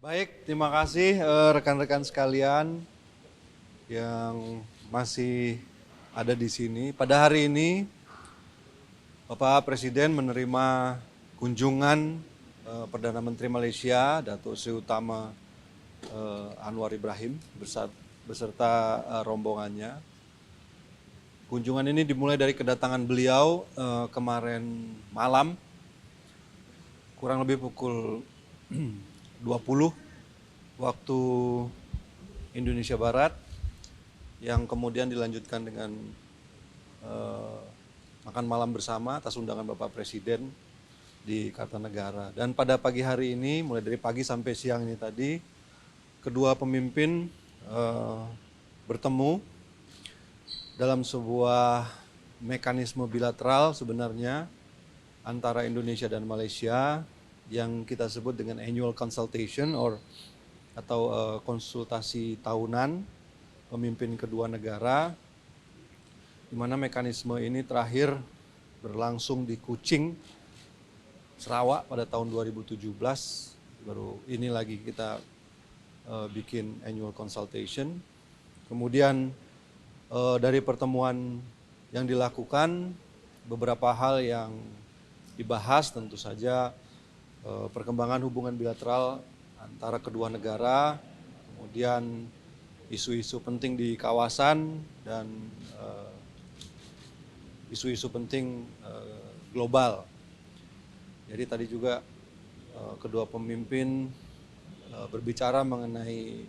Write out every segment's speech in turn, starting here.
Baik, terima kasih rekan-rekan sekalian yang masih ada di sini. Pada hari ini, Bapak Presiden menerima kunjungan Perdana Menteri Malaysia, Datuk Seri Utama Anwar Ibrahim beserta rombongannya. Kunjungan ini dimulai dari kedatangan beliau kemarin malam, kurang lebih pukul 20 waktu Indonesia Barat, yang kemudian dilanjutkan dengan makan malam bersama atas undangan Bapak Presiden di Kartanegara. Dan pada pagi hari ini, mulai dari pagi sampai siang ini tadi, kedua pemimpin bertemu dalam sebuah mekanisme bilateral sebenarnya antara Indonesia dan Malaysia yang kita sebut dengan annual consultation atau konsultasi tahunan pemimpin kedua negara, di mana mekanisme ini terakhir berlangsung di Kuching, Sarawak pada tahun 2017. Baru ini lagi kita bikin annual consultation. Kemudian dari pertemuan yang dilakukan, beberapa hal yang dibahas tentu saja perkembangan hubungan bilateral antara kedua negara, kemudian isu-isu penting di kawasan, dan isu-isu penting global. Jadi tadi juga kedua pemimpin berbicara mengenai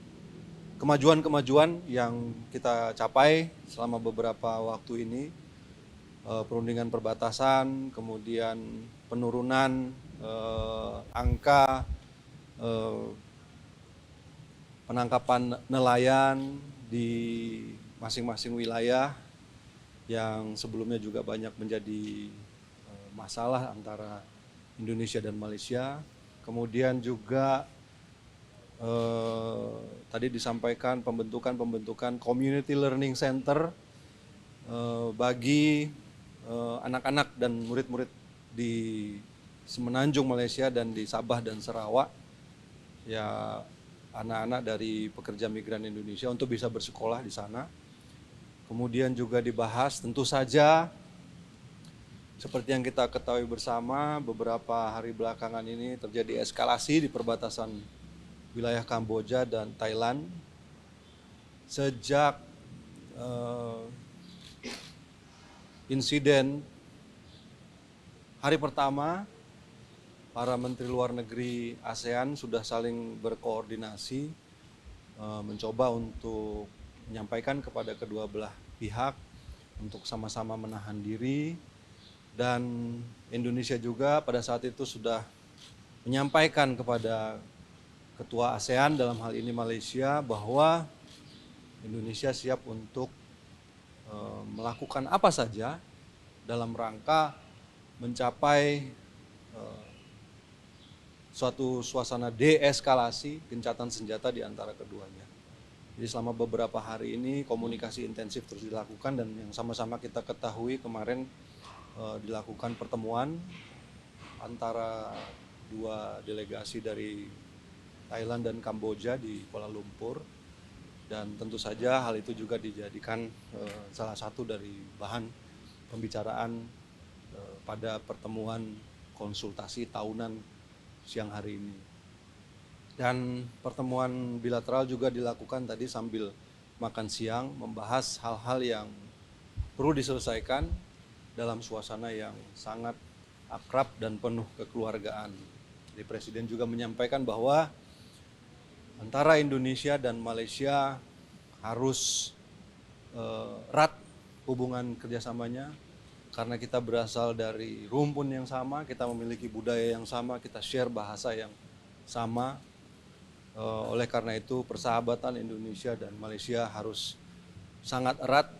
kemajuan-kemajuan yang kita capai selama beberapa waktu ini, perundingan perbatasan, kemudian penurunan angka penangkapan nelayan di masing-masing wilayah yang sebelumnya juga banyak menjadi masalah antara Indonesia dan Malaysia. Kemudian juga tadi disampaikan pembentukan community learning center bagi anak-anak dan murid-murid di Semenanjung Malaysia dan di Sabah dan Sarawak, ya, anak-anak dari pekerja migran Indonesia untuk bisa bersekolah di sana. Kemudian juga dibahas tentu saja seperti yang kita ketahui bersama, beberapa hari belakangan ini terjadi eskalasi di perbatasan wilayah Kamboja dan Thailand. Sejak insiden hari pertama, para menteri luar negeri ASEAN sudah saling berkoordinasi mencoba untuk menyampaikan kepada kedua belah pihak untuk sama-sama menahan diri, dan Indonesia juga pada saat itu sudah menyampaikan kepada ketua ASEAN, dalam hal ini Malaysia, bahwa Indonesia siap untuk melakukan apa saja dalam rangka mencapai suatu suasana deeskalasi gencatan senjata di antara keduanya. Jadi selama beberapa hari ini komunikasi intensif terus dilakukan, dan yang sama-sama kita ketahui kemarin dilakukan pertemuan antara dua delegasi dari Thailand dan Kamboja di Kuala Lumpur, dan tentu saja hal itu juga dijadikan salah satu dari bahan pembicaraan pada pertemuan konsultasi tahunan siang hari ini. Dan pertemuan bilateral juga dilakukan tadi sambil makan siang, membahas hal-hal yang perlu diselesaikan dalam suasana yang sangat akrab dan penuh kekeluargaan. Jadi Presiden juga menyampaikan bahwa antara Indonesia dan Malaysia harus erat hubungan kerjasamanya, karena kita berasal dari rumpun yang sama, kita memiliki budaya yang sama, kita share bahasa yang sama. Oleh karena itu persahabatan Indonesia dan Malaysia harus sangat erat.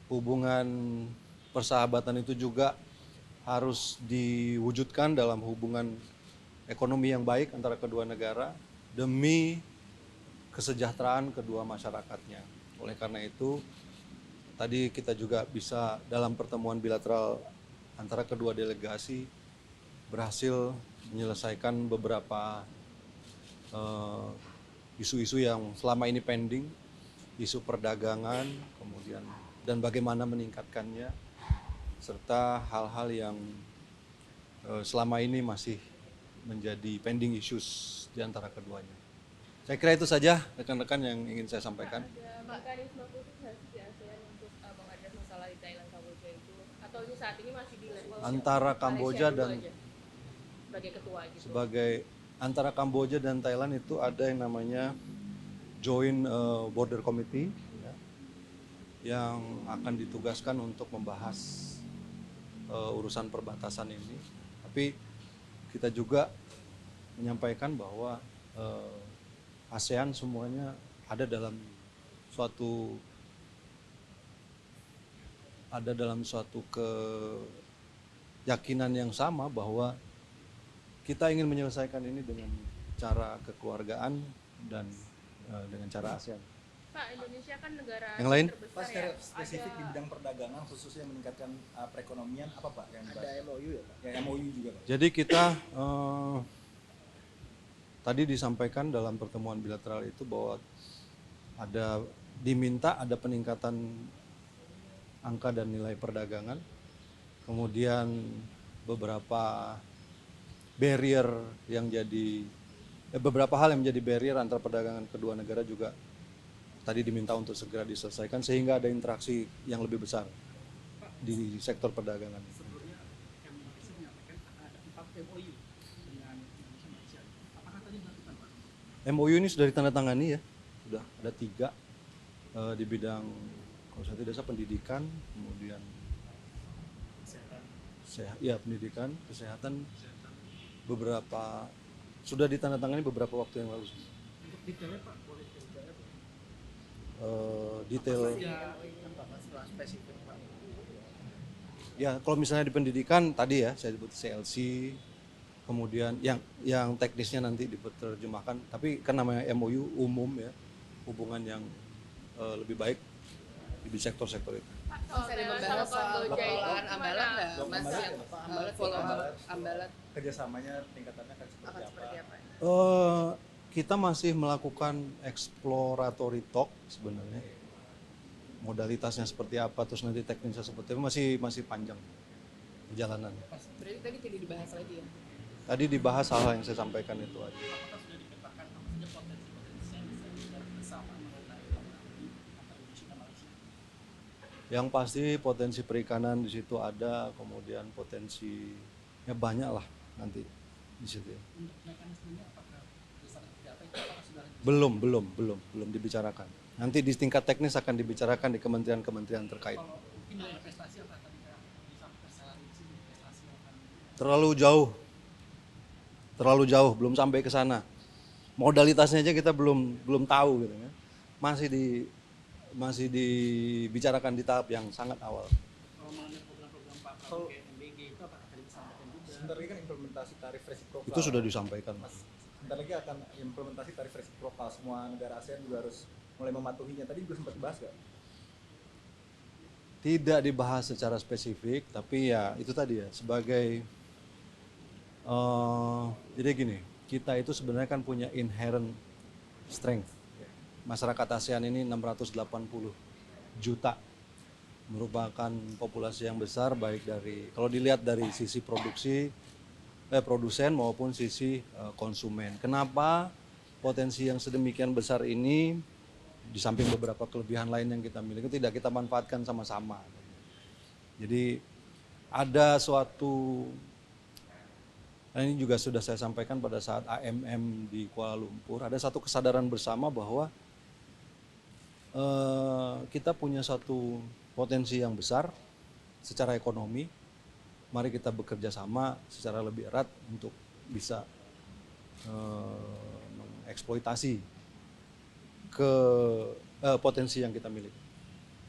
Hubungan persahabatan itu juga harus diwujudkan dalam hubungan ekonomi yang baik antara kedua negara demi kesejahteraan kedua masyarakatnya. Oleh karena itu tadi kita juga bisa dalam pertemuan bilateral antara kedua delegasi berhasil menyelesaikan beberapa eh, isu-isu yang selama ini pending, isu perdagangan, kemudian dan bagaimana meningkatkannya, serta hal-hal yang selama ini masih menjadi pending issues di antara keduanya. Saya kira itu saja rekan-rekan yang ingin saya sampaikan. Ada mekanisme khusus nggak sih di ASEAN untuk mengadres masalah di Thailand Kamboja itu, atau ini saat ini masih di level Antara Kamboja dan sebagai ketua gitu? Antara Kamboja dan Thailand itu ada yang namanya Joint Border Committee ya, yang akan ditugaskan untuk membahas urusan perbatasan ini. Tapi kita juga menyampaikan bahwa ASEAN semuanya ada dalam suatu keyakinan yang sama bahwa kita ingin menyelesaikan ini dengan cara kekeluargaan dan dengan cara ASEAN. Pak, Indonesia kan negara yang lain terbesar. Pak, secara spesifik di bidang perdagangan khususnya meningkatkan perekonomian apa Pak yang dibahas? Ada MOU ya Pak? Ya, MOU juga Pak. Jadi kita tadi disampaikan dalam pertemuan bilateral itu bahwa diminta ada peningkatan angka dan nilai perdagangan, kemudian beberapa barrier yang jadi beberapa hal yang menjadi barrier antara perdagangan kedua negara juga tadi diminta untuk segera diselesaikan sehingga ada interaksi yang lebih besar di sektor perdagangan. Sebelumnya Indonesia menyampaikan ada 4 MOU dengan Indonesia Malaysia. Apakah tadi dilakukan Pak? MOU ini sudah ditandatangani ya, sudah ada 3 di bidang kalau saya tidak salah pendidikan, kemudian pendidikan, kesehatan, beberapa sudah ditandatangani beberapa waktu yang lalu. Untuk detailnya Pak, boleh detailnya Pak? Detail. Spesifik Pak. Ya, kalau misalnya di pendidikan tadi ya saya sebut CLC, kemudian yang teknisnya nanti diterjemahkan, tapi kan namanya MOU umum ya, hubungan yang lebih baik di sektor-sektor itu. Pak, saya membahas soal pengelolaan ambalat nggak, Mas? Ambalat, Yang Pak. follow ambalat Kerjasamanya tingkatannya akan akan seperti seperti apa? apa? Kita masih melakukan exploratory talk sebenarnya. Modalitasnya seperti apa, terus nanti teknisnya seperti apa, masih panjang perjalanannya. Berarti tadi tidak dibahas lagi ya? Tadi dibahas hal yang saya sampaikan itu aja. Apakah sudah dipetakan apa saja potensi-potensi yang bisa digali bersama mengenai komunikasi antara Indonesia dan Malaysia? Yang pasti potensi perikanan di situ ada, kemudian potensinya banyak lah nanti di situ. Untuk mekanismenya apakah berdasarkan seperti apa itu? Apakah sudah Belum dibicarakan. Nanti di tingkat teknis akan dibicarakan di kementerian-kementerian terkait. kalau nilai investasi apa tadi Kak disampaikan secara rinci investasi akan Terlalu jauh, belum sampai ke sana. Modalitasnya aja kita belum tahu gitu kan. Masih dibicarakan di tahap yang sangat awal. kalau mengenai program-program Pak Prabowo kayak MBG itu apakah tadi disampaikan juga? Sebentar lagi kan implementasi tarif resiprokal. Itu sudah disampaikan, Mas. Sebentar lagi akan implementasi tarif resiprokal, semua negara ASEAN juga harus mulai mematuhinya. Tadi juga sempat dibahas nggak? Tidak dibahas secara spesifik, tapi ya itu tadi ya sebagai jadi gini, kita itu sebenarnya kan punya inherent strength. Masyarakat ASEAN ini 680 juta, merupakan populasi yang besar baik dari kalau dilihat dari sisi produsen maupun sisi konsumen. Kenapa potensi yang sedemikian besar ini di samping beberapa kelebihan lain yang kita miliki tidak kita manfaatkan sama-sama. Jadi ada suatu, ini juga sudah saya sampaikan pada saat AMM di Kuala Lumpur, ada satu kesadaran bersama bahwa kita punya satu potensi yang besar secara ekonomi. Mari kita bekerja sama secara lebih erat untuk bisa mengeksploitasi potensi yang kita miliki.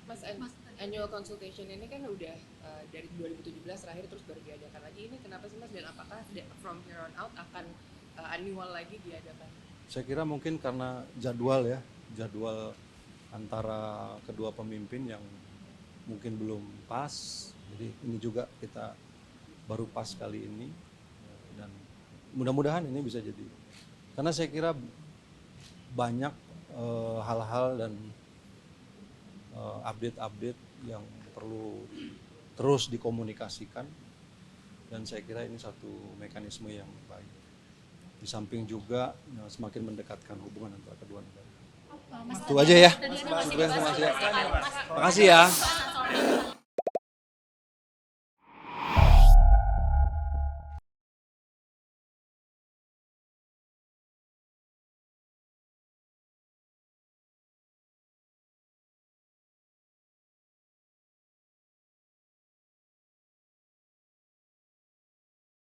Mas, annual consultation ini kan udah dari 2017 terakhir terus baru diadakan lagi. Ini kenapa sih Mas, dan apakah from here on out akan annual lagi diadakan? Saya kira mungkin karena jadwal antara kedua pemimpin yang mungkin belum pas, jadi ini juga kita baru pas kali ini, dan mudah-mudahan ini bisa jadi, karena saya kira banyak hal-hal dan update-update yang perlu terus dikomunikasikan, dan saya kira ini satu mekanisme yang baik. Di samping juga semakin mendekatkan hubungan antara kedua negara. Itu aja ya. Terima kasih ya.